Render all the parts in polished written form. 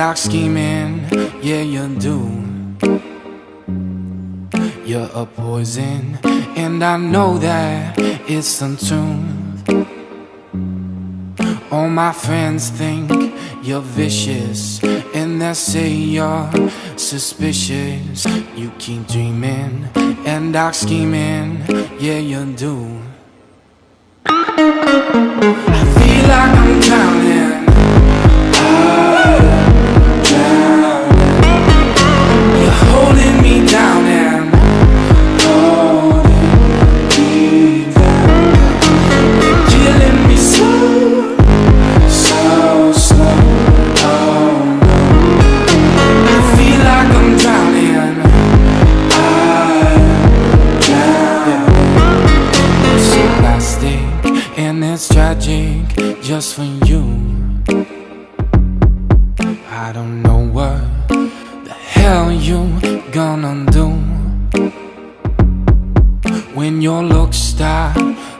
dark scheming, yeah you do. You're a poison, and I know that it's untrue. All my friends think you're vicious, and they say you're suspicious. You keep dreaming and dark scheming, yeah you do. I feel like I'm drowning. You're holding me down and holding me down. You're killing me slow, so slow. Oh no, I feel like I'm drowning. I'm drowning. You're so plastic, and it's tragic just for you. I don't know what the hell you gonna do when your looks start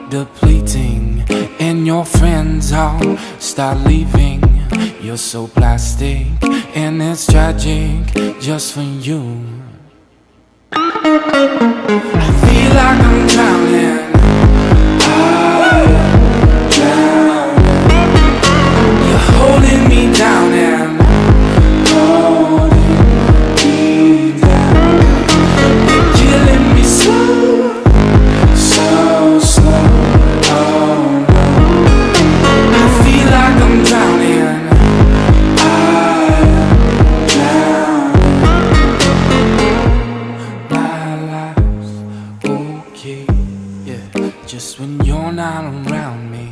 depleting and your friends all start leaving. You're so plastic, and it's tragic just for you. I feel like I'm drowning. You're holding me down and holding me down. You're killing me slow, so slow. Oh no, I feel like I'm drowning. I'm drowning. My life's okay, yeah, just when you're not around me.